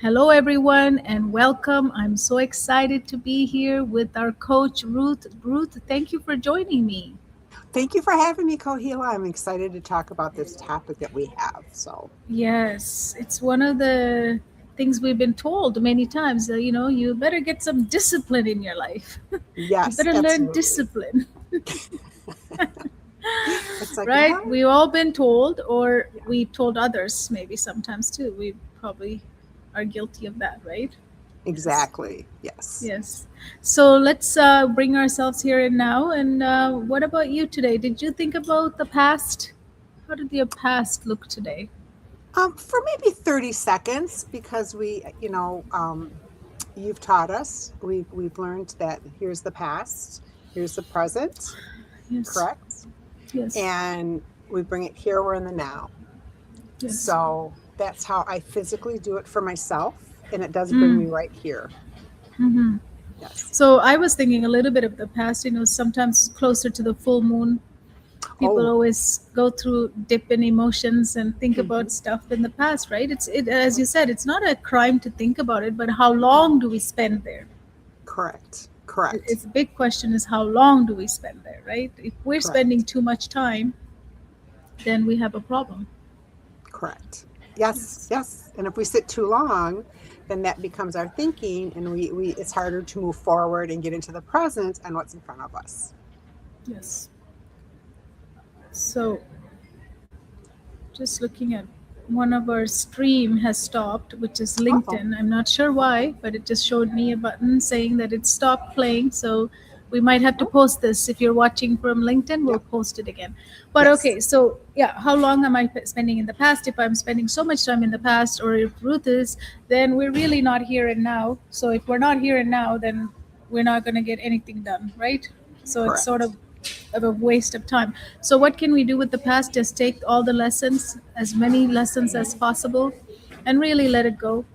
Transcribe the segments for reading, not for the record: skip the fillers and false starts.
Hello, everyone, and welcome. I'm so excited to be here with our coach, Ruth. Ruth, thank you for joining me. Thank you for having me, Kohila. I'm excited to talk about this topic that we have. Yes, it's one of the things we've been told many times that, you better get some discipline in your life. You Yes, better learn absolutely. discipline, It's like, right? what? We've all been told, or Yeah, we told others maybe sometimes too. We probably are guilty of that, right? Yes. exactly. Yes. Yes. So let's bring ourselves here and now. And what about you today? Did you think about the past? How did your past look today? For maybe 30 seconds, because you've taught us. We've learned that here's the past, here's the present, Yes. correct? Yes. And we bring it here, we're in the now. Yes. So that's how I physically do it for myself, and it does bring me Mm. right here. Hmm. Yes. So I was thinking a little bit of the past. Sometimes closer to the full moon, people Oh, always go through dip in emotions and think hmm, about stuff in the past, right? It as you said, it's not a crime to think about it, but how long do we spend there? correct. Correct. It's a big question is how long do we spend there, right? If we're spending Correct. too much time, then we have a problem. Correct. Yes, Yes. yes. And if we sit too long, then that becomes our thinking, and we it's harder to move forward and get into the present and what's in front of us. Yes. So just looking at one of our stream has stopped, which is Uh-oh. LinkedIn. I'm not sure why, but it just showed me a button saying that it stopped playing. So we might have to Oh, post this. If you're watching from LinkedIn, yeah. we'll post it again. But Yes. okay, so yeah, how long am I spending in the past? If I'm spending so much time in the past, or if Ruth is, then we're really not here and now. So if we're not here and now, then we're not going to get anything done, right? So it's sort Correct. of a waste of time. So what can we do with the past? Just take all the lessons, as many lessons as possible, and really let it go.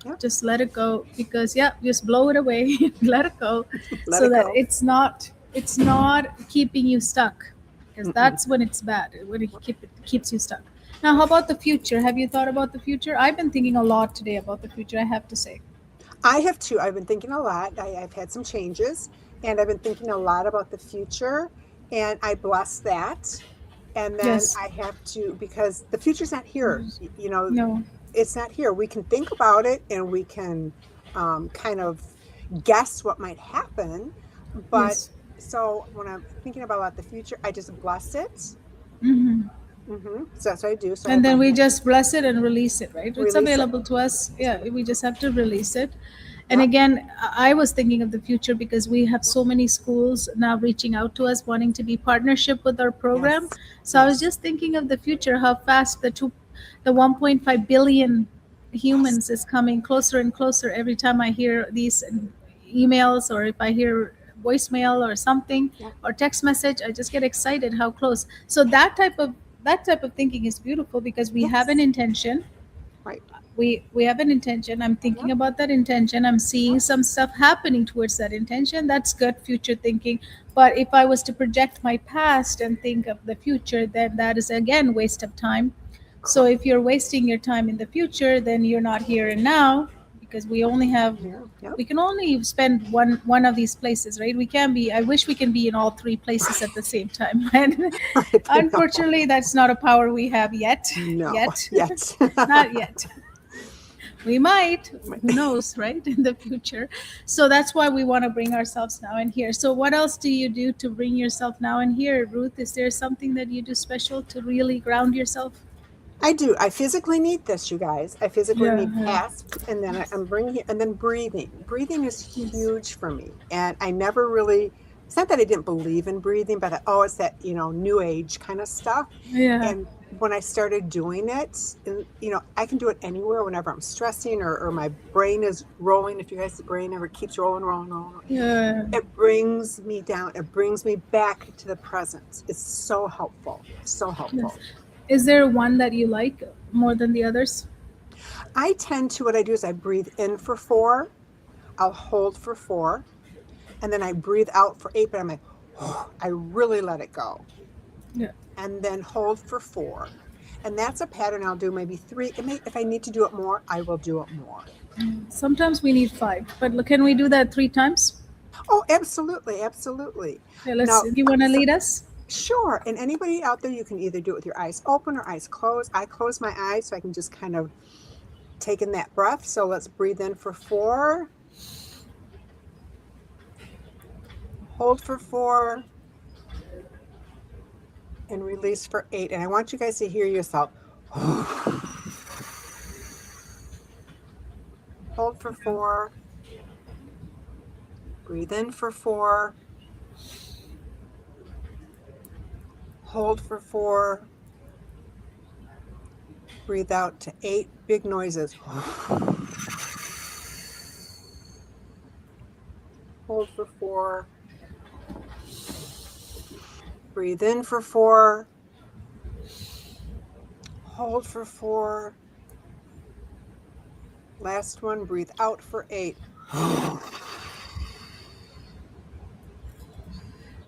Yep. Just let it go because yeah, just blow it away. Let it go, Let so it that go. it's not keeping you stuck, because Mm-mm. that's when it's bad, when it keeps you stuck. Now, how about the future? Have you thought about the future? I've been thinking a lot today about the future, I have to say. I have too. I've been thinking a lot. I've had some changes, and I've been thinking a lot about the future, and I bless that. And then Yes. I have to, because the future's not here. No. It's not here. We can think about it, and we can kind of guess what might happen. But Yes. so when I'm thinking about the future, I just bless it. Hmm. So that's what I do. So I And have my then we hand, just bless it and release it, right? It's release it. available to us. That's Yeah, right. we just have to release it. And Yep. again, I was thinking of the future because we have so many schools now reaching out to us wanting to be partnership with our program. Yes. So I was Yes. just thinking of the future, how fast the 1.5 billion Yes. humans is coming closer and closer every time I hear these emails, or if I hear voicemail or something, Yep. or text message, I just get excited how close. So that type of thinking is beautiful because we have an Yes. intention. Right. We have an intention. I'm thinking Yep. about that intention. I'm seeing Yep. some stuff happening towards that intention. That's good future thinking. But if I was to project my past and think of the future, then that is again waste of time. So Correct. if you're wasting your time in the future, then you're not here and now, because Here. Yep. we can only spend one of these places, right? We can be, I wish we can be in all three places at the same time. And Right. I know. unfortunately, that's not a power we have yet. No. Yet. Yet. Not yet. We might, Right. who knows, right? In the future. So that's why we want to bring ourselves now and here. So what else do you do to bring yourself now and here, Ruth? Is there something that you do special to really ground yourself? I do. I physically need this, you guys. I physically Yeah, need yeah. past, and then I'm bringing it, and then breathing. Breathing is Yes. huge for me, and I never really. It's not that I didn't believe in breathing, but oh, it's that new age kind of stuff. Yeah. And when I started doing it, and, I can do it anywhere whenever I'm stressing or my brain is rolling. If you guys, the brain ever keeps rolling, rolling, rolling, Yeah. it brings me down. It brings me back to the present. It's so helpful. So Yes. helpful. Is there one that you like more than the others? I tend to, what I do is I breathe in for 4, I'll hold for 4, and then I breathe out for 8, but I'm like, I really let it go. Yeah. And then hold for 4. And that's a pattern I'll do maybe 3. If I need to do it more, I will do it more. Sometimes we need five, but can we do that three times? Oh, absolutely, absolutely. Yeah, let's. Now, Do you want to so, lead us? sure. And anybody out there, you can either do it with your eyes open or eyes closed. I close my eyes so I can just kind of take in that breath. So let's breathe in for 4, hold for 4, and release for 8. And I want you guys to hear yourself. Hold for 4, breathe in for 4, hold for 4, breathe out to 8. Big noises. Hold for 4, breathe in for 4, hold for 4. Last one, breathe out for 8.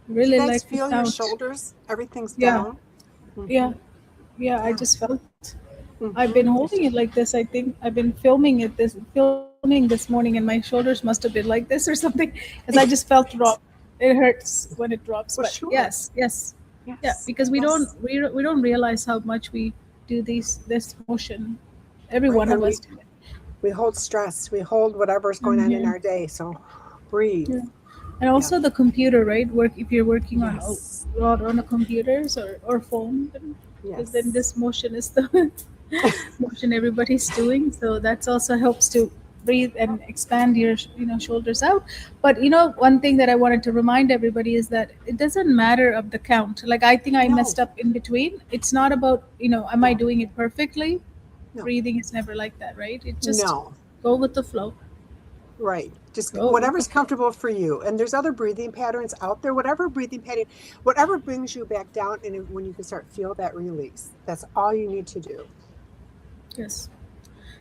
Do you Really guys like the feel your sound. shoulders? Everything's Yeah, down. yeah, Mm-hmm. yeah. I Yeah. just felt. I've been Mm-hmm. holding it like this. I think I've been filming this morning, and my shoulders must have been like this or something, because I just felt drop. It hurts when it drops, but Well, yes, sure. yes, yeah. Yes. Because Yes. we don't realize how much we do this motion. Every Right. one And of us do it. we hold stress. We hold whatever's going on in Mhm. our day. So breathe. Yeah. And Yeah. also the computer, right? Work if you're working on Yes. a lot on the computers or phone, then Yes. this motion is the motion everybody's doing. So that's also helps to breathe and expand your shoulders out. But one thing that I wanted to remind everybody is that it doesn't matter of the count. Like I think I No. messed up in between. It's not about am I No. doing it perfectly? No. Breathing is never like that, right? It just No. go with the flow. Right. Just Go with the whatever's flow. comfortable for you. And there's other breathing patterns out there. Whatever breathing pattern, whatever brings you back down, and when you can start feel that release, that's all you need to do. Yes.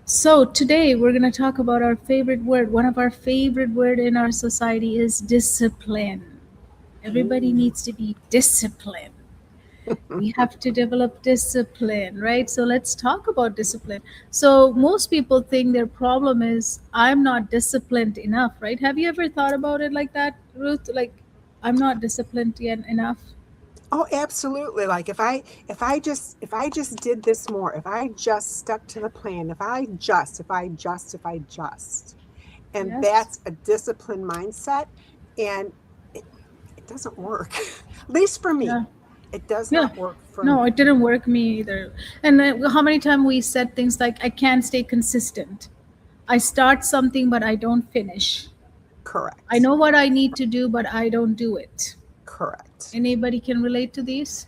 So today we're going to talk about our favorite word. One of our favorite word in our society is discipline. Everybody Mm. needs to be disciplined. We have to develop discipline, right? So let's talk about discipline. So most people think their problem is I'm not disciplined enough, right? Have you ever thought about it like that, Ruth? Like I'm not disciplined yet enough. Oh, absolutely. Like if I just did this more, if I just stuck to the plan, if I just, and Yes. that's a disciplined mindset, and it, it doesn't work. At least for me, Yeah. it does Yeah. not work for No, it me. didn't work me either. And how many times we said things like I can't stay consistent. I start something, but I don't finish. I Correct. know what I need to do, but I don't do it. Correct. Anybody can relate to these?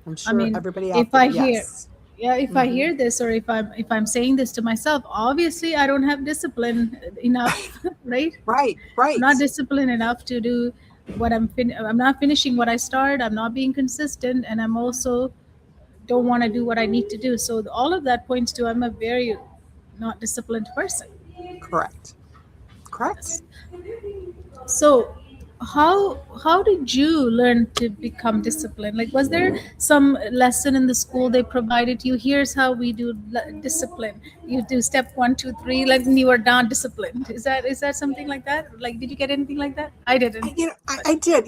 I'm I sure mean, everybody if out there, I hear, yes. yeah, if I Hmm. hear this, or if I'm saying this to myself, obviously I don't have discipline enough, right? Right, I'm right. not disciplined enough to do I'm not finishing what I start. I'm not being consistent, and I'm also don't want to do what I need to do. So all of that points to I'm a very not disciplined person. Correct. Correct. Yes. So how did you learn to become disciplined? Like was there some lesson in the school they provided you? Here's how we do discipline. You do step one, two, three, like when you are down disciplined. Is that something like that? Like did you get anything like that? I didn't. But I did.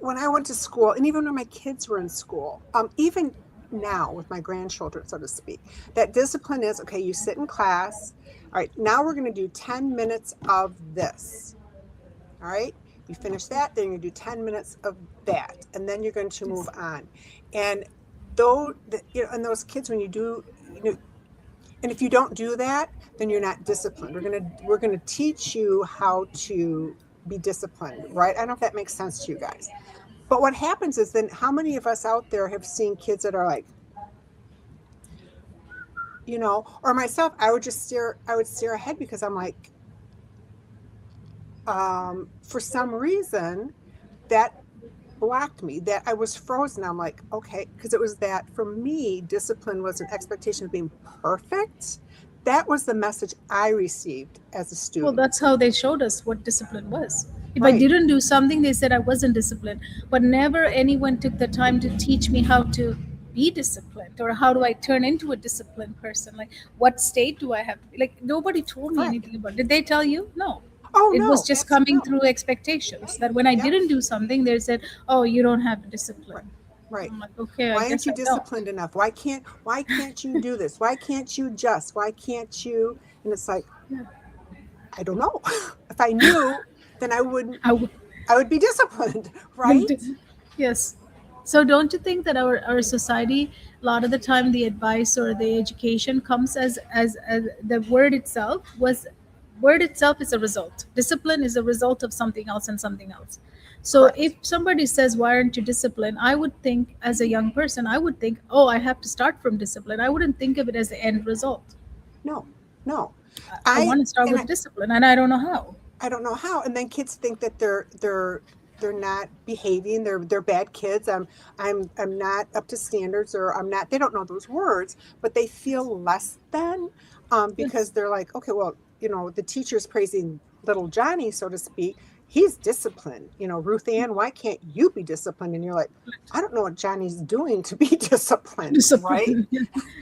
When I went to school, and even when my kids were in school, even now with my grandchildren, so to speak, that discipline is okay. You sit in class. All right, now we're going to do 10 minutes of this. All right, you finish that, then you're going to do 10 minutes of that, and then you're going to move yes. on. And though, and those kids, when you do, and if you don't do that, then you're not disciplined. We're gonna teach you how to be disciplined, right? I don't know if that makes sense to you guys. But what happens is then how many of us out there have seen kids that are like, or myself, I would stare ahead because I'm like, for some reason that blocked me, that I was frozen. I'm like, okay, because it was that for me, discipline was an expectation of being perfect. That was the message I received as a Well, student. that's how they showed us what discipline was. If I Right. didn't do something, they said I wasn't disciplined. But never anyone took the time to teach me how to. be disciplined, or how do I turn into a disciplined person? Like, what state do I have to be? Like, nobody told me Correct. anything about. Did they tell you? No. Oh It was no, just that's coming no. through expectations that when I Yep. didn't do something, they said, "Oh, you don't have Right. discipline." Right. I'm like, okay, I Why aren't guess you I don't. disciplined enough? Why can't you do this? Why can't you just? Why can't you? And it's like, Yeah. I don't know. If I knew, then I would. I would be disciplined, right? Yes. So don't you think that our society, a lot of the time, the advice or the education comes as the word itself is a result. Discipline is a result of something else and something else. So if Correct. somebody says, why aren't you disciplined? I would think, as a young person, I would think, oh, I have to start from discipline. I wouldn't think of it as the end result. No, no. I I want to start and with discipline, and I don't know how. I don't know how. And then kids think that they're not behaving. They're bad kids. I'm not up to standards, or I'm not. They don't know those words, but they feel less than, because Yes. they're like, okay, well, the teacher's praising little Johnny, so to speak. He's disciplined. Ruth Ann, why can't you be disciplined? And you're like, I don't know what Johnny's doing to be disciplined, right? Discipline.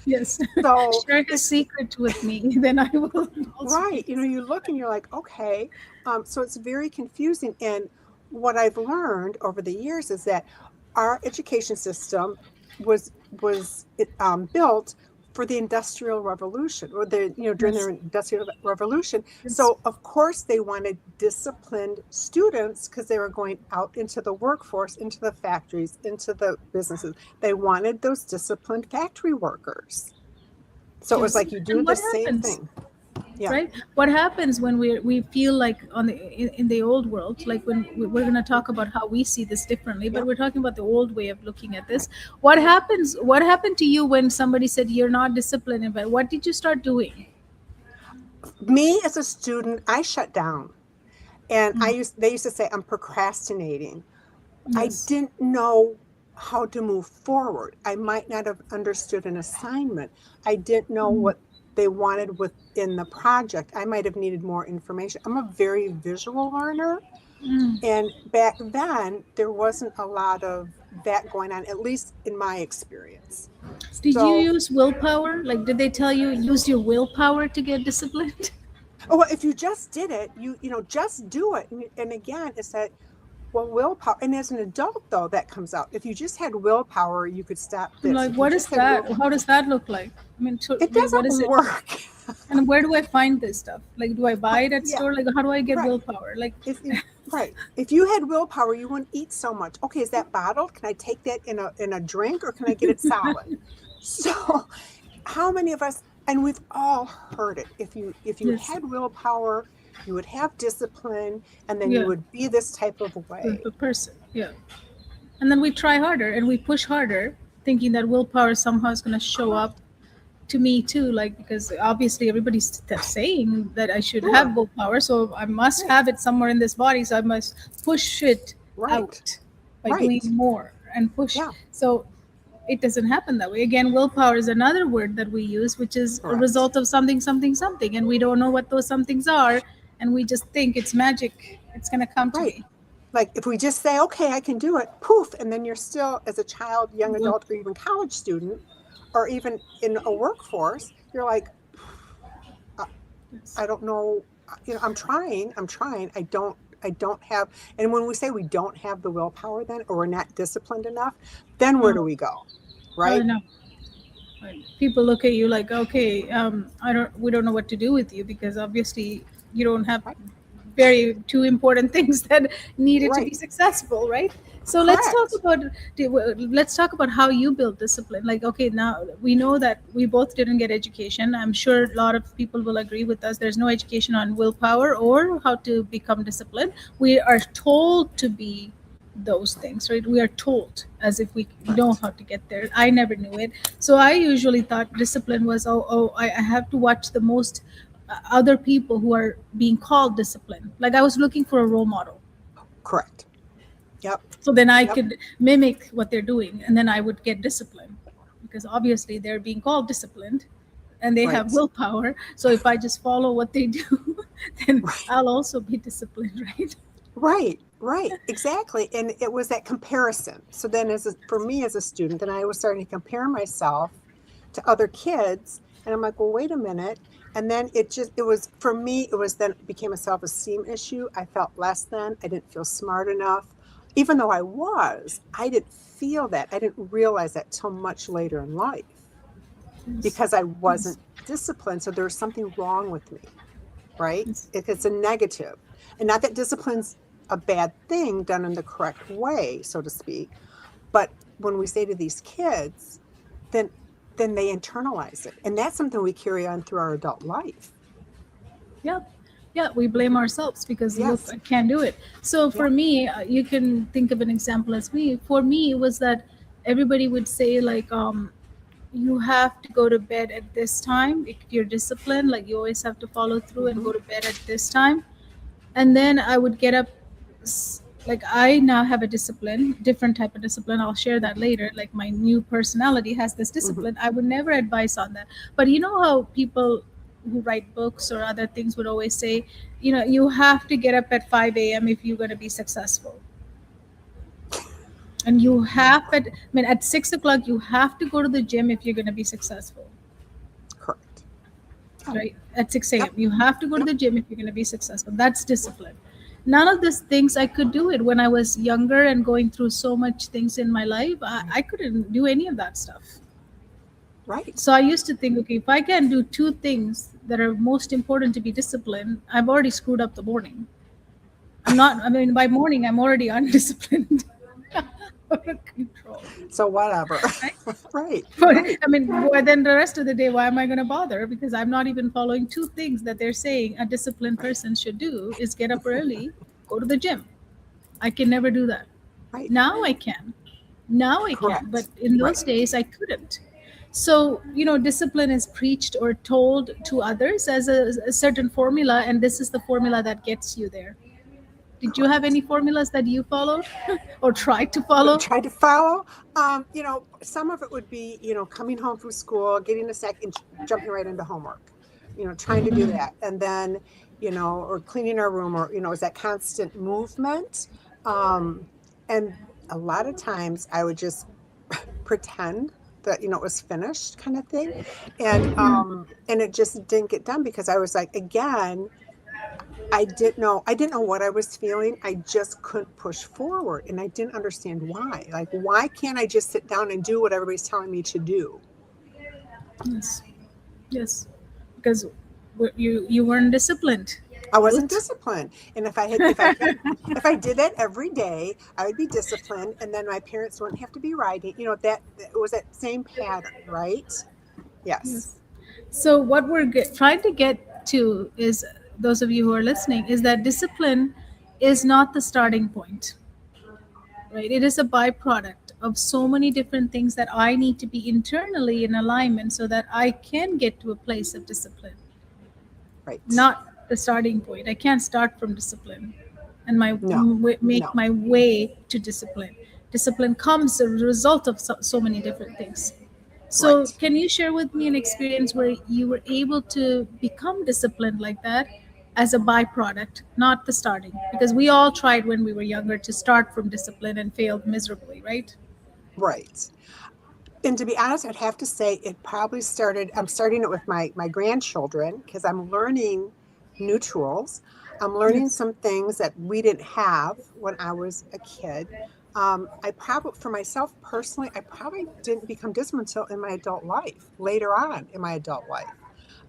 Yes. So Share his it's secret with me, then I will also be right. You look and you're like, okay. So it's very confusing. And what I've learned over the years is that our education system was built for the Industrial Revolution, or during the yes. Industrial Revolution. Yes. So of course they wanted disciplined students, because they were going out into the workforce, into the factories, into the businesses. They wanted those disciplined factory workers. So it was Yes. like you do And the what same happens? thing. Yeah. Right? What happens when we feel like in the old world, like when we're going to talk about how we see this differently, but Yep. we're talking about the old way of looking at this. What happened to you when somebody said you're not disciplined? But what did you start doing? Me as a student, I shut down. And Mm. they used to say I'm procrastinating. I Yes. didn't know how to move forward. I might not have understood an assignment. I didn't know Mm. what they wanted within the project. I might have needed more information. I'm a very visual learner. Mm. And back then, there wasn't a lot of that going on, at least in my experience. Did you So, use willpower? Like, did they tell you use your willpower to get disciplined? oh, well, if you just did it, just do it. And again, it's that, well, willpower. And as an adult, though, that comes out. If you just had willpower, you could stop I'm this. like, If you what is just had that? willpower, How does that look like? I mean, it like, what doesn't is it? work. And where do I find this stuff? Like, do I buy it at Yeah, store? Like, how do I get right. willpower? Like, Right. If you had willpower, you wouldn't eat so much. Okay, is that bottled? Can I take that in a drink, or can I get it solid? So, how many of us, and we've all heard it. If you yes, had willpower, you would have discipline, and then you yeah, would be this type of way. the person, yeah. And then we try harder and we push harder, thinking that willpower somehow is going to show Correct. up to me too. Like, because obviously everybody's saying that I should have Sure. willpower, so I must Right. have it somewhere in this body. So I must push it Right. out by doing Right. more and push. Yeah. So it doesn't happen that way. Again, willpower is another word that we use, which is a Correct. result of something, something, something, and we don't know what those somethings are, and we just think it's magic. It's gonna come to Right. me. Like if we just say, okay, I can do it, poof, and then you're still, as a child, young Well, adult, or even college student, or even in a workforce, you're like, I, yes. I don't know, I'm trying. I don't have, and when we say we don't have the willpower then, or we're not disciplined enough, then where do Oh, we go? I Right? know. Right. People look at you like, okay, we don't know what to do with you because obviously you don't have Right. very two important things that needed to be Right. successful, right? So Correct. let's talk about how you build discipline. Like, okay, now we know that we both didn't get education. I'm sure a lot of people will agree with us. There's no education on willpower or how to become disciplined. We are told to be those things, right? We are told as if we know Correct. how to get there. I never knew it. So I usually thought discipline was, I have to watch the most other people who are being called disciplined. Like I was looking for a role model. Correct. Yep. So then I Yep. could mimic what they're doing and then I would get disciplined because obviously they're being called disciplined and they have Right. willpower. So if I just follow what they do, then Right. I'll also be disciplined, right? Right. Right, exactly. And it was that comparison. So then for me as a student, then I was starting to compare myself to other kids. And I'm like, well, wait a minute. And then it was, for me, it was then it became a self-esteem issue. I felt less than, I didn't feel smart enough. Even though I didn't feel that. I didn't realize that till much later in life Yes. because I Yes. wasn't disciplined. So there was something wrong with me, right? Yes. It's a negative. And not that discipline's a bad thing done in the correct way, so to speak. But when we say to these kids, then then they internalize it. And that's something we carry on through our adult life. Yeah. Yeah, we blame ourselves because look, Yes. I can't do it. So for Yep. me, you can think of an example as me. For me, it was that everybody would say like, you have to go to bed at this time if you're disciplined. Like you always have to follow through and Mm-hmm. go to bed at this time. And then I would get up. Like I now have a discipline, different type of discipline. I'll share that later. Like my new personality has this Mm-hmm. discipline. I would never advise on that. But you know how people who write books or other things would always say, you have to get up at 5 a.m. if you're going to be successful. And you have at 6 o'clock, you have to go to the gym if you're going to be successful. Correct. Oh, Right? At 6 a.m. yep. You have to go to Yep. the gym if you're going to be successful. That's discipline. None of these things I could do it when I was younger and going through so much things in my life. I couldn't do any of that stuff. Right. So I used to think, okay, if I can do two things that are most important to be disciplined, I've already screwed up the morning. By morning, I'm already undisciplined. Out of control. So whatever. Right? Right. But Right. then the rest of the day, why am I going to bother? Because I'm not even following two things that they're saying a disciplined person should do is get up early, go to the gym. I can never do that. Right. Now I can. Now I can. But Correct. in Right. those days, I couldn't. So, discipline is preached or told to others as a certain formula, and this is the formula that gets you there. Did you have Correct. any formulas that you followed or tried to follow? Tried to follow. Some of it would be, coming home from school, getting a snack and jumping right into homework, trying to do that. And then, or cleaning our room or, is that constant movement. And a lot of times I would just pretend that, it was finished kind of thing. And it just didn't get done because I was like, again, I didn't know what I was feeling. I just couldn't push forward and I didn't understand why. Like, why can't I just sit down and do what everybody's telling me to do? Yes. Yes. Because you weren't disciplined. I wasn't Ruth. disciplined. And if I did that every day, I would be disciplined and then my parents wouldn't have to be writing. That it was that same pattern, right? Yes. Yes. So what we're trying to get to is, those of you who are listening, is that discipline is not the starting point, right? It is a byproduct of so many different things that I need to be internally in alignment so that I can get to a place of discipline, Right. not the starting point. I can't start from discipline and No. make No. my way to discipline. Discipline comes as a result of so many different things. So, Right. can you share with me an experience where you were able to become disciplined like that as a byproduct, not the starting? Because we all tried when we were younger to start from discipline and failed miserably, right? Right. And to be honest, I'd have to say it probably I'm starting it with my grandchildren because I'm learning new tools. I'm learning Yes. some things that we didn't have when I was a kid. For myself personally, I probably didn't become disciplined until in my adult life, later on in my adult life,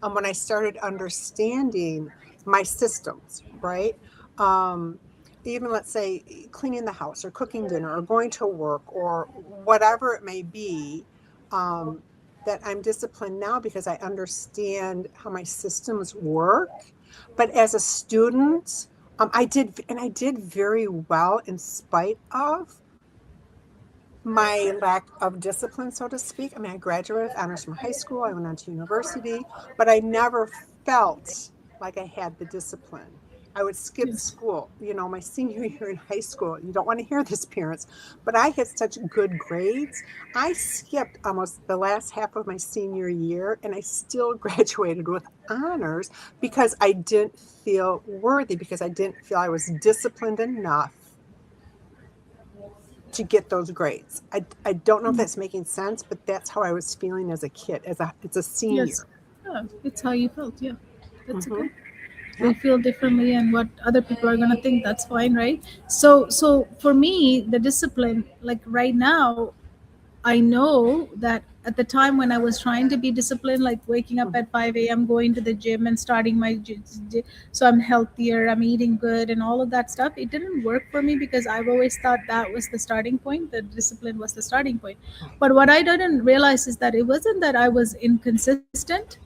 when I started understanding my systems, right? Um, Even let's say cleaning the house or cooking dinner or going to work or whatever it may be, um, that I'm disciplined now because I understand how my systems work. But as a student, I did very well in spite of my lack of discipline, so to speak. I mean, I graduated with honors from high school. I went on to university, but I never felt like I had the discipline. I would skip Yes. school, my senior year in high school. You don't want to hear this, parents, but I had such good grades. I skipped almost the last half of my senior year and I still graduated with honors because I didn't feel worthy, because I didn't feel I was disciplined enough to get those grades. I don't know if that's making sense, but that's how I was feeling as a kid, as a senior. Yes. Yeah, it's how you felt. Yeah, that's Mm-hmm. okay. Yeah. We feel differently, and what other people are gonna think, that's fine, right? So for me, the discipline, like right now, I know that at the time when I was trying to be disciplined, like waking up at 5 a.m., going to the gym and starting my so I'm healthier, I'm eating good, and all of that stuff, it didn't work for me because I've always thought that was the starting point, the discipline was the starting point. But what I didn't realize is that it wasn't that I was inconsistent.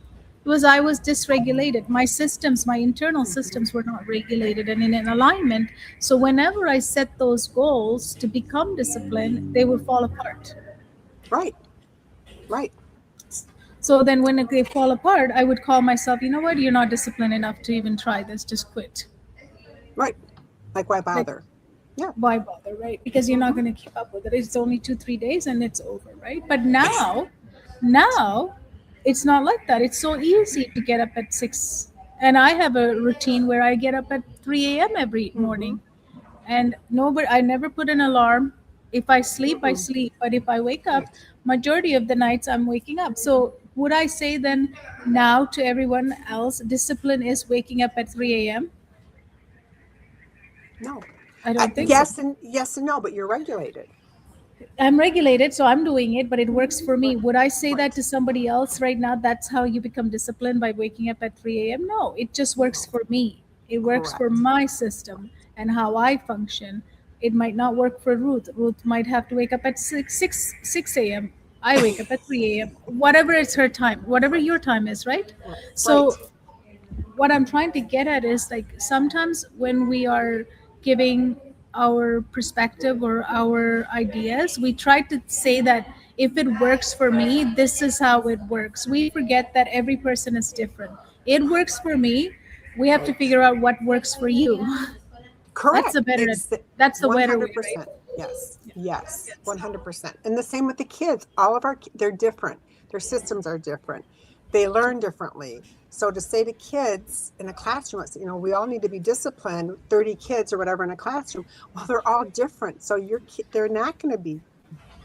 It was I was dysregulated. My systems, my internal Mm-hmm. systems were not regulated and in an alignment. So whenever I set those goals to become disciplined, they would fall apart. Right. Right. So then when they fall apart, I would call myself, you know what, you're not disciplined enough to even try this, just quit. Right. Like, why Like, bother? Yeah. why bother, right? Because you're not Mm-hmm. going to keep up with it. It's only 2 3 days and it's over, right? But now it's not like that. It's so easy to get up at 6, and I have a routine where I get up at 3 a.m. every Mm-hmm. morning. And nobody, I never put an alarm. If I sleep, I Mm-mm. sleep, but if I wake up, Right. majority of the nights I'm waking up. So would I say then now to everyone else, discipline is waking up at 3 a.m.? No. I don't think so. Yes and no, but you're regulated. I'm regulated, so I'm doing it, but it works for me. Right. Would I say that Right. to somebody else right now? That's how you become disciplined, by waking up at 3 a.m.? No, it just works No. for me. It works for Correct. my system and how I function. It might not work for Ruth. Ruth might have to wake up at 6 a.m. I wake up at 3 a.m. Whatever is her time, whatever your time is, right? Right. Right. So what I'm trying to get at is like sometimes when we are giving our perspective or our ideas, we try to say that if it works for me, this is how it works. We forget that every person is different. It works for me. We have to Right. figure out what works for you. That's Correct. the better. That's the better way, right? 100%. Yes. Yes. 100%. And the same with the kids. All of they're different. Their systems are different. They learn differently. So to say to kids in a classroom, we all need to be disciplined, 30 kids or whatever in a classroom. Well, they're all different. So they're not going to be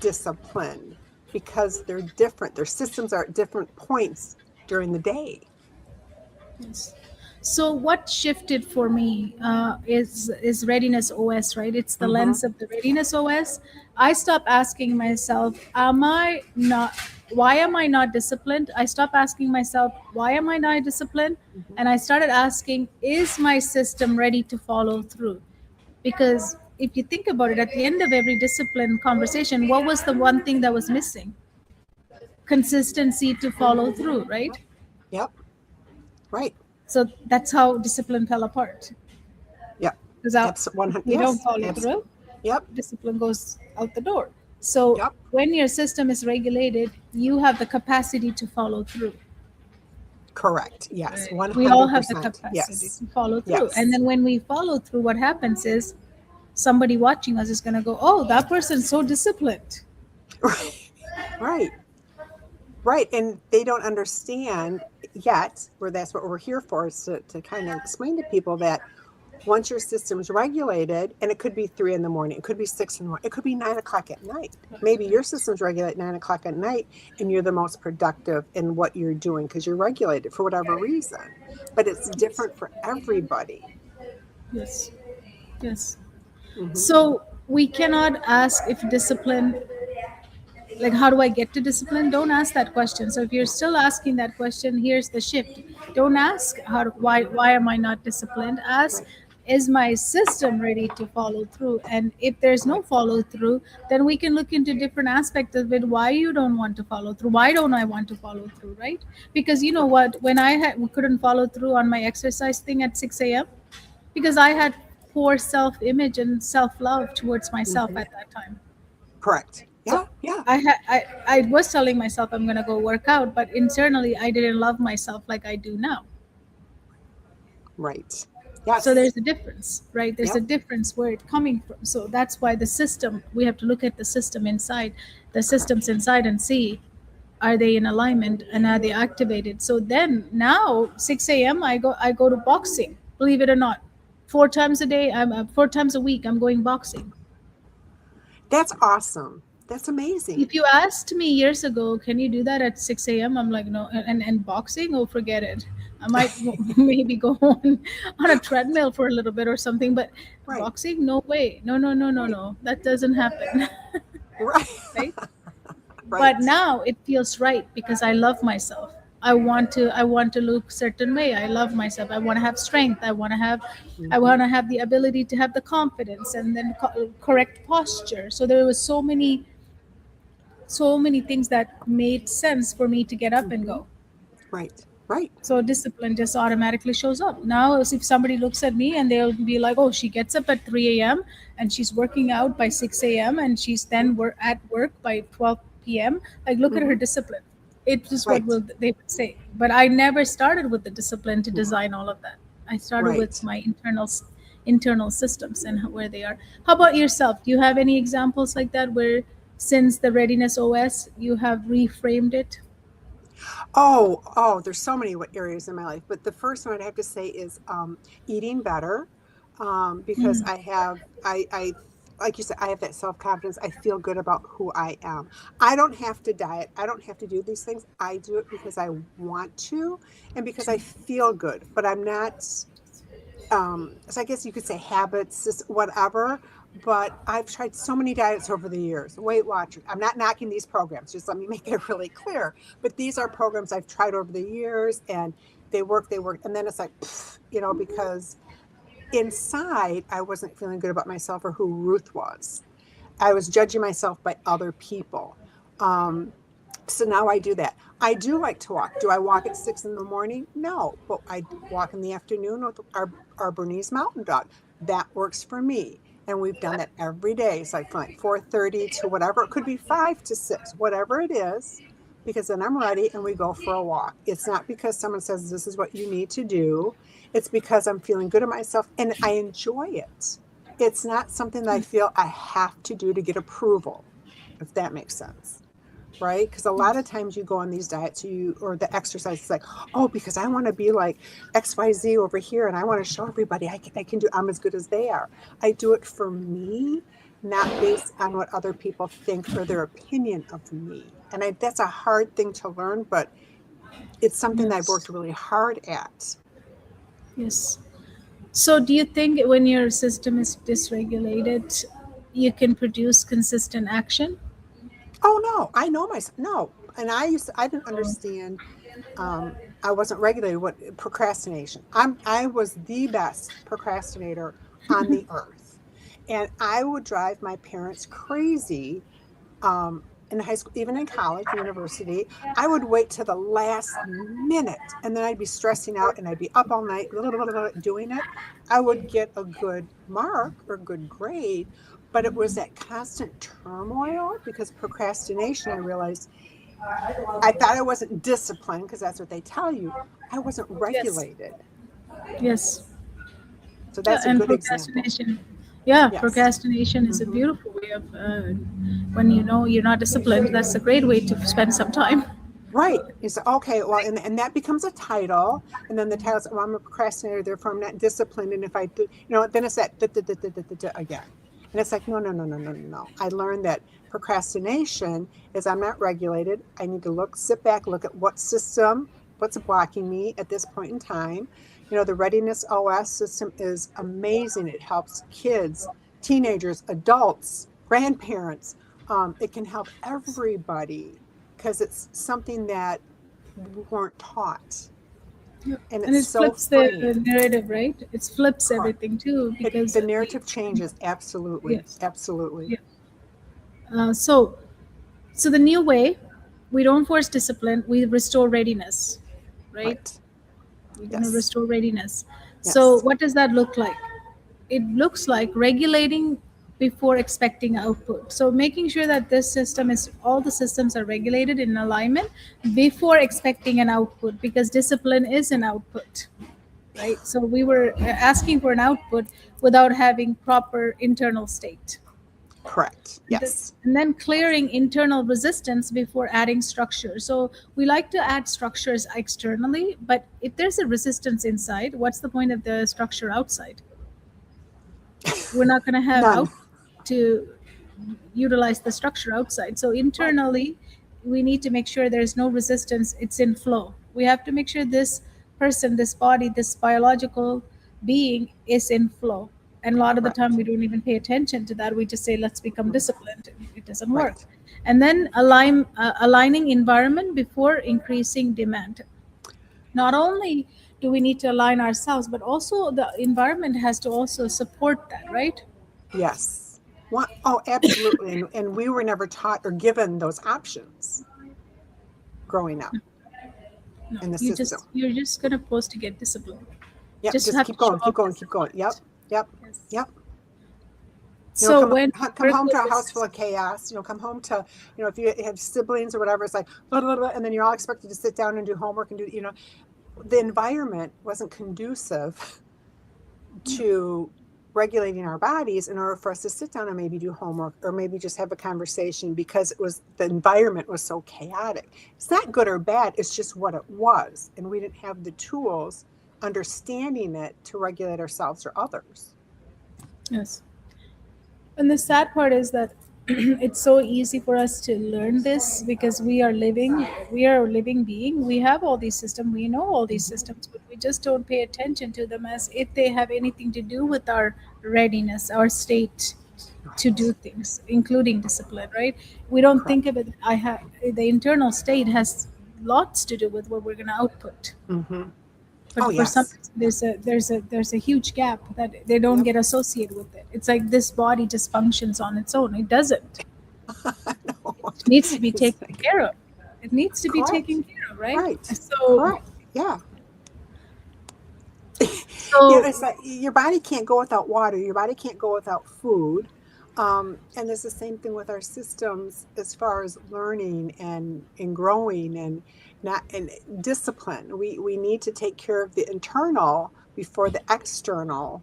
disciplined because they're different. Their systems are at different points during the day. Yes. So what shifted for me is readiness OS, right? It's the Mm-hmm. lens of the readiness OS. I stopped asking myself, am I not? Why am I not disciplined? I stopped asking myself, why am I not disciplined? Mm-hmm. And I started asking, is my system ready to follow through? Because if you think about it, at the end of every discipline conversation, what was the one thing that was missing? Consistency to follow through, right? Yep. Right. So that's how discipline fell apart. Yep. Because if 100. we don't Yes. follow through, Yep. discipline goes out the door. So Yep. when your system is regulated, you have the capacity to follow through. Correct. Yes. We all have the 100%. capacity Yes. to follow through. And Yes. then when we follow through, what happens is somebody watching us is going to go, oh, that person's so disciplined. Right. Right. And they don't understand yet, where that's what we're here for, is to kind of explain to people that once your system's regulated, and it could be 3 in the morning, it could be 6 in the morning, it could be 9 o'clock at night. Maybe your system's regulated 9 o'clock at night and you're the most productive in what you're doing because you're regulated for whatever reason. But it's different for everybody. Yes. Yes. Mm-hmm. So we cannot ask if discipline, like how do I get to discipline? Don't ask that question. So if you're still asking that question, here's the shift. Don't ask why am I not disciplined? Ask, Right. is my system ready to follow through? And if there's no Right. follow through, then we can look into different aspects of it. Why you don't want to follow through? Why don't I want to follow through? Right? Because you know what, when couldn't follow through on my exercise thing at 6 a.m, because I had poor self-image and self-love towards myself Mm-hmm. at that time. Correct. So Yeah. Yeah. I was telling myself I'm gonna go work out, but internally I didn't love myself like I do now. Right. So Yes. there's a difference, right? There's a Yep. difference where it's coming from. So that's why the system, we have to look at the system inside, the systems Correct. inside, and see, are they in alignment and are they activated? So then now 6 a.m. I go to boxing. Believe it or not, 4 times a day. I'm 4 times a week. I'm going boxing. That's awesome. That's amazing. If you asked me years ago, can you do that at 6 a.m.? I'm like, no. And boxing, oh, forget it. I might maybe go on a treadmill for a little bit or something, but Right. boxing, no way. No, no, no, no, Right. no. That doesn't happen. Right. Right? But Right. now it feels right because I love myself. I want to look certain way. I love myself. I want to have strength. I Hmm. want to have the ability to have the confidence and then correct posture. So there was so many things that made sense for me to get up and Hmm. go. Right. Right. So discipline just automatically shows up. Now, as if somebody looks at me and they'll be like, "Oh, she gets up at 3 a.m. and she's working out by 6 a.m. and she's then at work by 12 p.m." Like, look at her Hmm. discipline. It's just what Right. will they would say. But I never started with the discipline to Mhm. design all of that. I started with Right. my internal systems and where they are. How about yourself? Do you have any examples like that where, since the readiness OS, you have reframed it? Oh, there's so many areas in my life, but the first one I'd have to say is eating better, because Mm, I, like you said, I have that self confidence. I feel good about who I am. I don't have to diet. I don't have to do these things. I do it because I want to, and because I feel good. But I'm not. So I guess you could say habits, just whatever. But I've tried so many diets over the years. Weight Watchers. I'm not knocking these programs. Just let me make it really clear. But these are programs I've tried over the years, and they work. They work, and then it's like, because inside I wasn't feeling good about myself or who Ruth was. I was judging myself by other people. Um, so now I do that. I do like to walk. Do I walk at 6 in the morning? No, but I walk in the afternoon with our Bernese mountain dog. That works for me. And we've done that every day. It's like from like 4:30 to whatever. It could be 5 to 6, whatever it is, because then I'm ready and we go for a walk. It's not because someone says this is what you need to do. It's because I'm feeling good at myself and I enjoy it. It's not something that I feel I have to do to get approval, if that makes sense, right? Because a lot of times you go on these diets, or the exercise, it's like, oh, because I want to be like XYZ over here, and I want to show everybody I can do. I'm as good as they are. I do it for me, not based on what other people think or their opinion of me. And that's a hard thing to learn, but it's something that I've yes. worked really hard at. Yes. So, do you think when your system is dysregulated, you can produce consistent action? Oh no, I know myself. No, and I didn't understand. I wasn't regulated what procrastination. I was the best procrastinator on the earth, and I would drive my parents crazy. In high school, even in college, university, I would wait to the last minute, and then I'd be stressing out, and I'd be up all night blah, blah, blah, blah, doing it. I would get a good mark or good grade, but it was that constant turmoil because procrastination. I realized I thought I wasn't disciplined because that's what they tell you. I wasn't Yes. regulated. Yes. So Yeah, that's a and good example. procrastination. Yeah, Yes. procrastination is a Hmm. beautiful way of, when you know you're not disciplined, that's a great way to spend some time. Right. It's okay. Well, and that becomes a title. And then the title is, well, I'm a procrastinator, therefore I'm not disciplined. And if I do, then it's that again. And it's like, no, no, no, no, no, no, no. I learned that procrastination is I'm not regulated. I need to sit back, look at what's blocking me at this point in time. The Readiness OS system is amazing. It helps kids, teenagers, adults, grandparents. It can help everybody because it's something that we weren't taught, Yeah. and And it's it so flips the freeing. narrative, right? It flips Correct. everything too because The narrative changes. Absolutely. yes. Absolutely. Yeah. So the new way, we don't force discipline, we restore readiness, right? Right. We're going to Yes. restore readiness. So Yes. what does that look like? It looks like regulating before expecting output. So making sure that all the systems are regulated in alignment before expecting an output, because discipline is an output, right? So we were asking for an output without having proper internal state. Correct. Yes. And then clearing internal resistance before adding structure. So we like to add structures externally, but if there's a resistance inside, what's the point of the structure outside? We're not going to have None. out to utilize the structure outside. So internally, we need to make sure there's no resistance, it's in flow. We have to make sure this person, this body, this biological being is in flow. And a lot of the time, Correct. we don't even pay attention to that. We just say, let's become Mhm. disciplined. It doesn't work. Right. And then aligning environment before increasing demand. Not only do we need to align ourselves, but also the environment has to also support that, right? Yes. Oh, absolutely. And we were never taught or given those options growing up No, in the system. you're just gonna post to get disciplined. Yep. Just Just have keep to show going, keep up going, keep going. Yep. disciplined. Yep. Yes. Yep. So when Come work home with to a house this, full of chaos. Come home to, if you have siblings or whatever, it's like, blah, blah, blah, and then you're all expected to sit down and do homework and the environment wasn't conducive to regulating our bodies in order for us to sit down and maybe do homework or maybe just have a conversation, because the environment was so chaotic. It's not good or bad, it's just what it was, and we didn't have the tools understanding it to regulate ourselves or others. yes. And the sad part is that it's so easy for us to learn this because we are a living being. We have all these systems, we know all these Mhm. systems, but we just don't pay attention to them as if they have anything to do with our readiness, our state to do Right. things, including discipline, right? We don't Correct. think of it. The internal state has lots to do with what we're going to output. Mm-hmm. Oh, But for some yes. reason, there's a huge gap that they don't Yep. get associated with it. It's like this body just functions on its own. It doesn't. No. It needs to be It's taken like, care of. It needs to be correct. taken care of, right? Right. So Correct. Yeah. Yeah, so it's like your body can't go without water. Your body can't go without food. And it's the same thing with our systems as far as learning and growing and not and discipline. We need to take care of the internal before the external,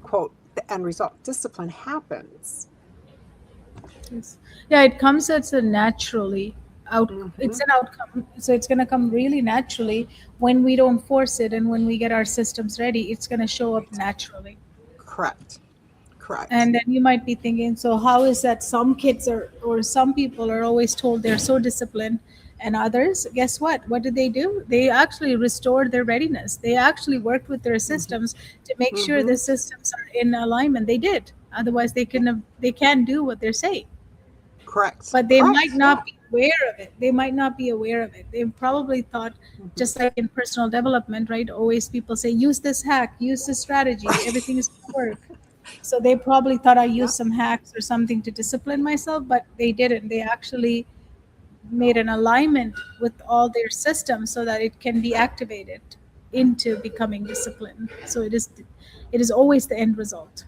quote, the end result. Discipline happens. yes. Yeah, it comes as a naturally out. Hmm. It's an outcome, so it's going to come really naturally when we don't force it, and when we get our systems ready, it's going to show up Right. naturally. Correct. Correct. And then you might be thinking, so how is that some kids are or some people are always told they're so disciplined, and others, guess what did they do? They actually restored their readiness. They actually worked with their Hmm. systems to make sure Hmm. the systems are in alignment. They did. Otherwise, they can't do what they're saying. Correct. But they might Correct. not Yeah. be aware of it. They might not be aware of it. They probably thought, Hmm. just like in personal development, right? Always people say, use this hack, use this strategy, everything is going to work. So they probably thought I Yeah. used some hacks or something to discipline myself, but they didn't. They actually made an alignment with all their systems so that it can be activated into becoming disciplined. So it is always the end result.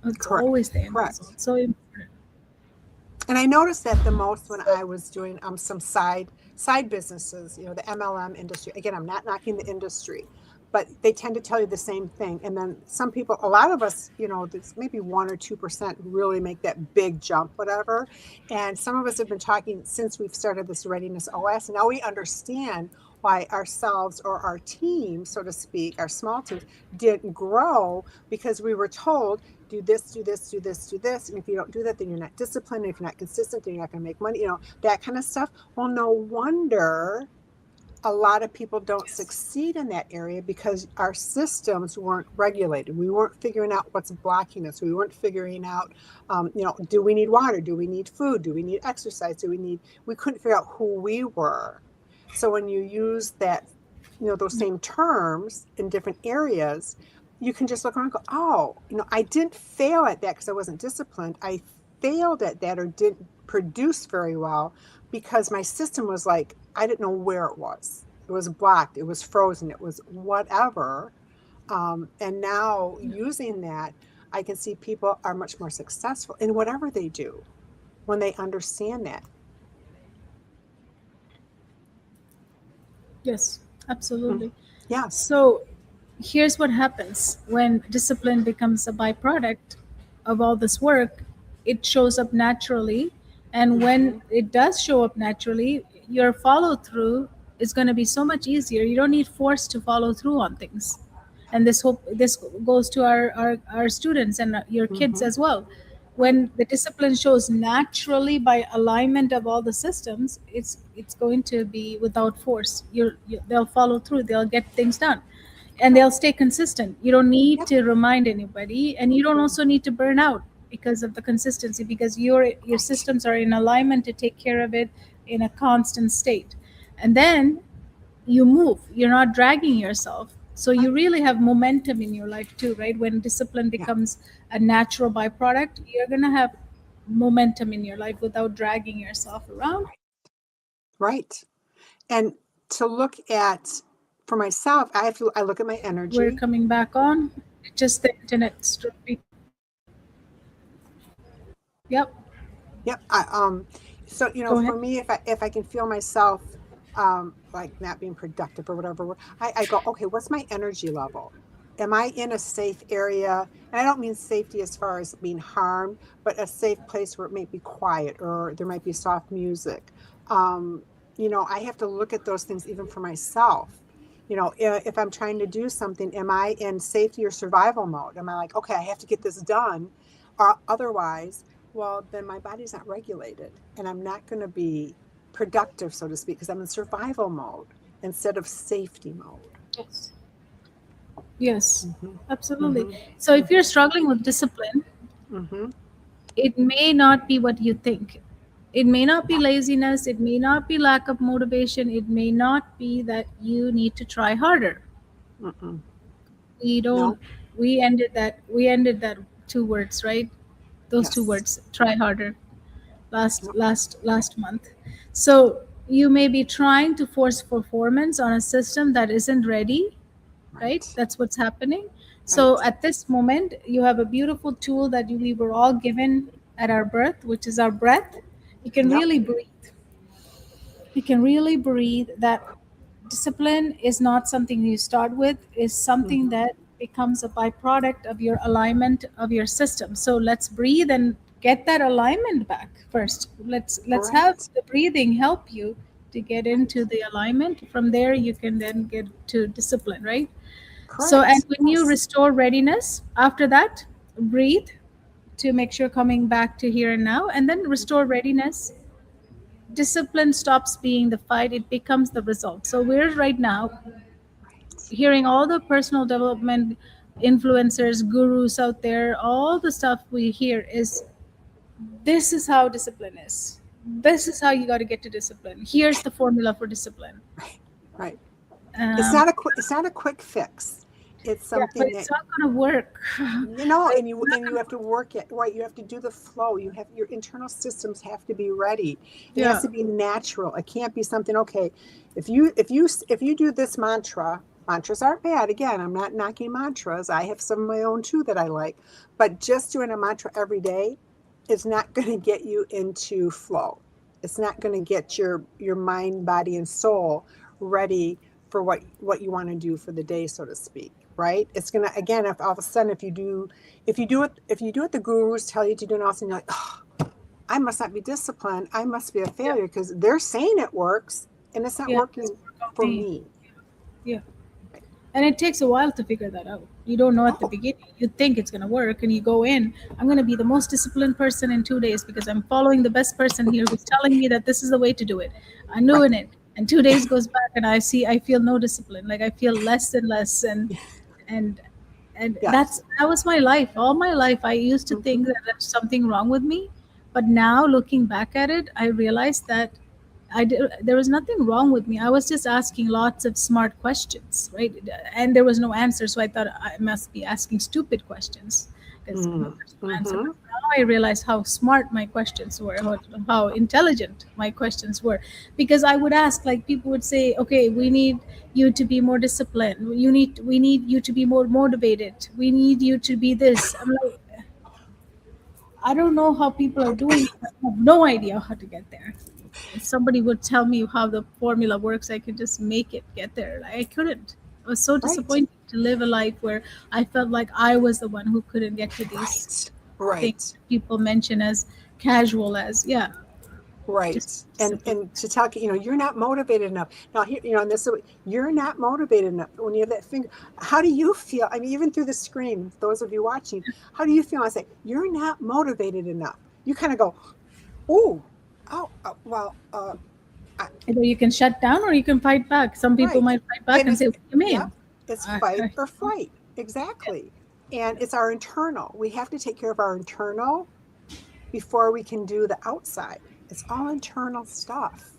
It's Correct. always the end Correct. result. So important. And I noticed that the most when I was doing some side businesses, the MLM industry. Again, I'm not knocking the industry, but they tend to tell you the same thing. And then some people, a lot of us, there's maybe 1 or 2% really make that big jump, whatever. And some of us have been talking since we've started this Readiness OS. And now we understand why ourselves or our team, so to speak, our small teams didn't grow, because we were told, do this, do this, do this, do this. And if you don't do that, then you're not disciplined. And if you're not consistent, then you're not going to make money, that kind of stuff. Well, no wonder a lot of people don't succeed in that area, because our systems weren't regulated. We weren't figuring out what's blocking us. We weren't figuring out, do we need water? Do we need food? Do we need exercise? We couldn't figure out who we were. So when you use that, those same terms in different areas, you can just look around and go, oh, I didn't fail at that because I wasn't disciplined. I failed at that or didn't produce very well because my system was like, I didn't know where it was. It was blocked. It was frozen. It was whatever. And now using that, I can see people are much more successful in whatever they do when they understand that. Yes, Mm. absolutely. Yes. So here's what happens when discipline becomes a byproduct of all this work. It shows up naturally, and when Mm-hmm. it does show up naturally, your follow through is going to be so much easier. You don't need force to follow through on things. And this goes to our students and your kids Mm-hmm. as well. when the discipline shows naturally by alignment of all the systems, it's going to be without force. They'll follow through, they'll get things done, and they'll stay consistent. You don't need Yep. to remind anybody, and you don't also need to burn out because of the consistency, because your Right. systems are in alignment to take care of it in a constant state. And then you move, you're not dragging yourself, so you Right. really have momentum in your life too, right? When discipline Yeah. becomes a natural byproduct, you're going to have momentum in your life without dragging yourself around. Right. And to look at, for myself, I look at my We're energy. coming back on, just the internet stripping. Yep. Yep. So Go for ahead. me, if I can feel myself like not being productive or whatever, I go, okay, what's my energy level? Am I in a safe area? And I don't mean safety as far as being harmed, but a safe place where it might be quiet or there might be soft music. Um, I have to look at those things even for myself. If I'm trying to do something, am I in safety or survival mode? Am I like, okay, I have to get this done, or otherwise, well, then my body's not regulated and I'm not going to be productive, so to speak, because I'm in survival mode instead of safety mode. Yes. Yes, Mm-hmm. absolutely. Mm-hmm. So if Mm-hmm. you're struggling with discipline, Mm-hmm. it may not be what you think. It may not be Yeah. laziness, it may not be lack of motivation, it may not be that you need to try harder. Mm-mm. We don't No. we ended that two words, right? Those two Yes. words, try harder, last Yep. last last month. So you may be trying to force performance on a system that isn't ready, right? Right. That's what's happening. So Right. at this moment, you have a beautiful tool that we were all given at our birth, which is our breath. You can Yep. really breathe. You can really breathe. That discipline is not something you start with, is something Mm-hmm. that becomes a byproduct of your alignment of your system. So let's breathe and get that alignment back first. Let's have Right. the breathing help you to get Right. into the alignment. From there you can then get to discipline, right? So, and Correct. when you Yes. restore readiness, after that, breathe to make sure coming back to here and now, and then restore readiness. Discipline stops being the fight, it becomes the result. So, we're right now Right. hearing all the personal development influencers, gurus out there, all the stuff we hear is this is how discipline is. This is how you got to get to discipline. Here's the formula for discipline. Right. Right. It's Um, not a quick. It's not a quick fix. It's yeah, but something that it's not going to work. It's not and you gonna, have to work it right. You have to do the flow. You have your internal systems have to be ready. It has yeah. to be natural. It can't be something, okay, if you do this mantra, mantras aren't bad. Again, I'm not knocking mantras. I have some of my own too that I like, but just doing a mantra every day is not going to get you into flow. It's not going to get your mind, body, and soul ready for what you want to do for the day, so to speak. Right? It's gonna, again, if all of a sudden, if you do it the gurus tell you to do, and all of a sudden you're like, oh, I must not be disciplined. I must be a Yeah. failure because they're saying it works and it's not Yeah, just working work on for me. me. Yeah. Right. And it takes a while to figure that out. You don't know at the Oh, beginning. You think it's going to work, and you go in, I'm going to be the most disciplined person in 2 days because I'm following the best person here who's telling me that this is the way to do it. I'm right. doing it. And 2 days goes back, and I feel no discipline. Like I feel less and less. And, and Yes. that was my life. All my life, I used to Mm-hmm. think that there's something wrong with me. But now looking back at it, I realized that there was nothing wrong with me. I was just asking lots of smart questions, right? And there was no answer, so I thought I must be asking stupid questions because Mm-hmm. there's no answer. Mm-hmm. But now I realize how smart my questions were, how intelligent my questions were, because I would ask, like people would say, "Okay, we need you to be more disciplined. We need you to be more motivated. We need you to be this." I'm like, I don't know how people are doing it. I have no idea how to get there. If somebody would tell me how the formula works, I could just make it get there. Like, I couldn't. I was so Right. disappointed to live a life where I felt like I was the one who couldn't get to these Right. things Right. people mention as casual as, yeah. Right. Just And discipline. to tell you, you're not motivated enough. Now here, and this is you're not motivated enough. When you have that finger, how do you feel? I mean, even through the screen, those of you watching, how do you feel? I say, you're not motivated enough. You kind of go, ooh, oh, well, I, Either you can shut down or you can fight back. Some people right. might fight back And and it's, say, "What do you yep, mean?" it's I, fight I, or flight. Exactly. And it's our internal. We have to take care of our internal before we can do the outside. It's all internal stuff.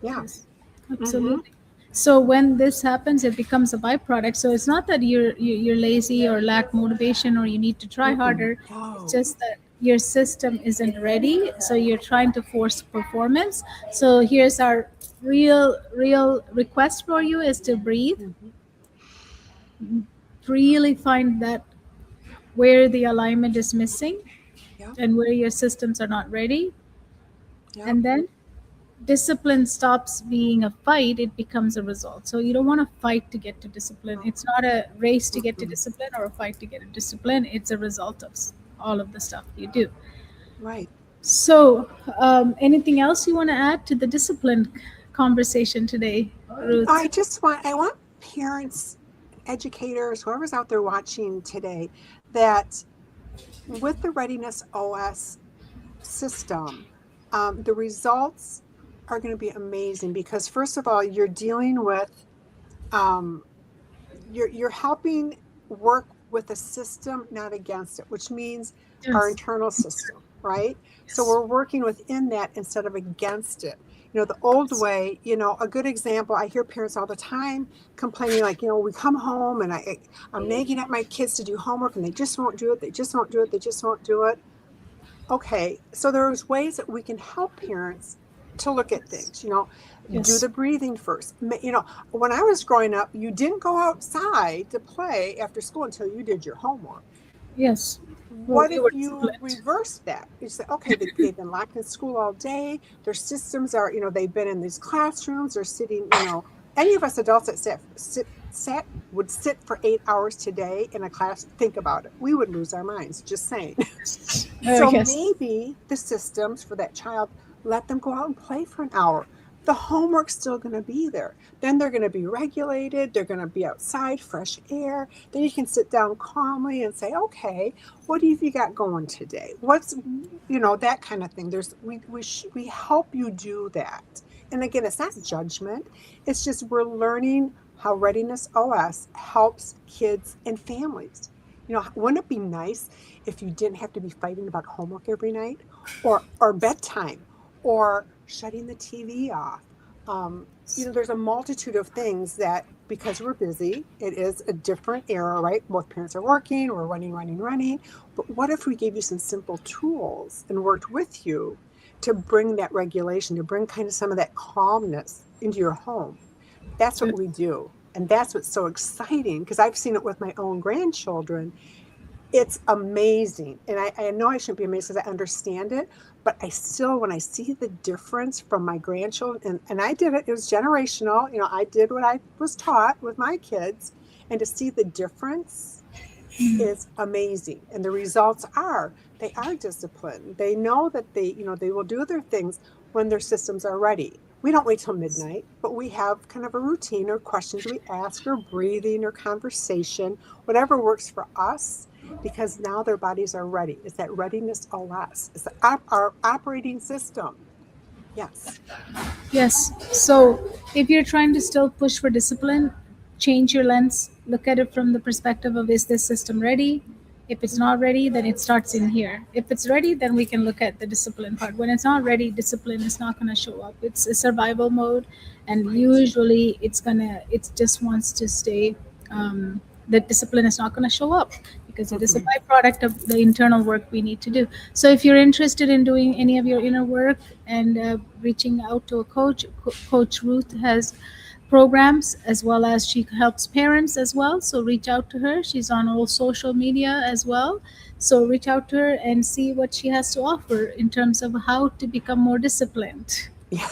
Yeah. yes, Mm-hmm. absolutely. So when this happens, it becomes a byproduct. So it's not that you're lazy or lack motivation or you need to try Mm-mm. harder. It's No. just that your system isn't ready. So you're trying to force performance. So here's our real request for you is to breathe. Mm-hmm. Really find that where the alignment is missing Yep. and where your systems are not ready, Yep. and then discipline stops being a fight, it becomes a result. So you don't want to fight to get to discipline. No. It's not a race to get to Mm-mm. discipline or a fight to get to discipline. It's a result of all of the stuff you do. Right. So anything else you want to add to the discipline conversation today, Ruth? I want parents, educators, whoever's out there watching today, that with the Readiness OS system, the results are going to be amazing because first of all, you're dealing with, um, you're helping work with a system, not against it, which means our Yes. internal system, right? So Yes. we're working within that instead of against it. The old way, a good example, I hear parents all the time complaining, like, we come home and I'm nagging at my kids to do homework and they just won't do it. They just won't do it. They just won't do it. Okay, so there's ways that we can help parents to look at things, do Yes. the breathing first. When I was growing up, you didn't go outside to play after school until you did your homework. Yes. Well, What you if were you disciplined. reverse that? You say, okay, they've been locked in school all day. Their systems are, they've been in these classrooms. They're sitting, any of us adults that would sit for 8 hours today in a class. Think about it. We would lose our minds. Just saying. So Yes. maybe the systems for that child, let them go out and play for an hour. The homework's still going to be there. Then they're going to be regulated. They're going to be outside, fresh air. Then you can sit down calmly and say, okay, what have you got going today? That kind of thing. We help you do that. And again, it's not judgment. It's just we're learning how Readiness OS helps kids and families. Wouldn't it be nice if you didn't have to be fighting about homework every night or bedtime or shutting the TV off? There's a multitude of things that because we're busy, it is a different era, right? Both parents are working, we're running. But what if we gave you some simple tools and worked with you to bring that regulation, to bring kind of some of that calmness into your home? That's what we do. And that's what's so exciting because I've seen it with my own grandchildren. It's amazing. And I know I shouldn't be amazed because I understand it, but I still, when I see the difference from my grandchildren, and I did it was generational. I did what I was taught with my kids, and to see the difference is amazing. And the results they are disciplined. They know that they will do their things when their systems are ready. We don't wait till midnight, but we have kind of a routine or questions we ask or breathing or conversation, whatever works for us, because now their bodies are ready. It's that Readiness OS. It's our operating system. Yes. Yes. So if you're trying to still push for discipline, change your lens. Look at it from the perspective of, is this system ready? If it's not ready, then it starts in here. If it's ready, then we can look at the discipline part. When it's not ready, discipline is not going to show up. It's a survival mode, and Right. usually it just wants to stay. The discipline is not going to show up because it is a Mm-mm. byproduct of the internal work we need to do. So if you're interested in doing any of your inner work and reaching out to a coach, Coach Ruth has programs as well as she helps parents as well. So reach out to her. She's on all social media as well. So reach out to her and see what she has to offer in terms of how to become more disciplined. Yeah.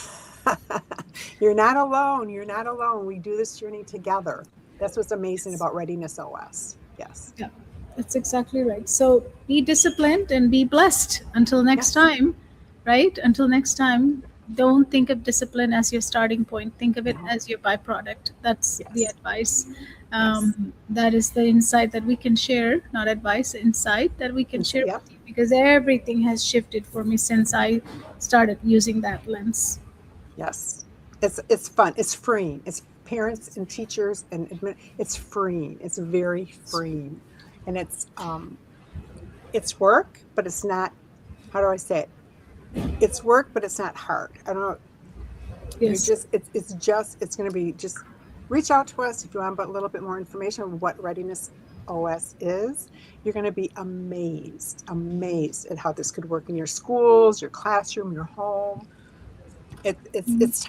You're not alone. You're not alone. We do this journey together. That's what's amazing about Readiness OS. Yes. Yeah, that's exactly right. So be disciplined and be blessed. Until next Yes. time. right? Until next time, don't think of discipline as your starting point. Think of it No. as your byproduct. That's the Yes. advice. Yes. That is the insight that we can share, not advice, insight that we can And so, share yep. with you, because everything has shifted for me since I started using that lens. Yes. It's fun. It's freeing. It's parents and teachers and it's freeing. It's very freeing. And it's work, but it's not, how do I say it? It's work, but it's not hard. I don't know. You Yes. just it's going to be just reach out to us if you want a little bit more information on what Readiness OS is. You're going to be amazed at how this could work in your schools, your classroom, your home. It's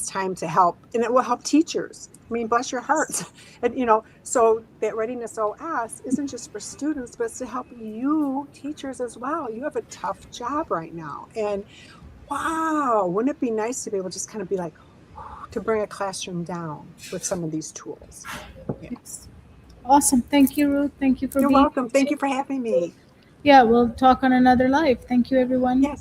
time to help, and it will help teachers. I mean, bless your hearts. And so that Readiness OS isn't just for students, but it's to help you teachers as well. You have a tough job right now, and wow, wouldn't it be nice to be able to just kind of be like, to bring a classroom down with some of these tools? Yeah. Yes. Awesome. Thank you, Ruth. Thank you for You're being welcome. Thank you for having me. Yeah, we'll talk on another live. Thank you, everyone. Yes.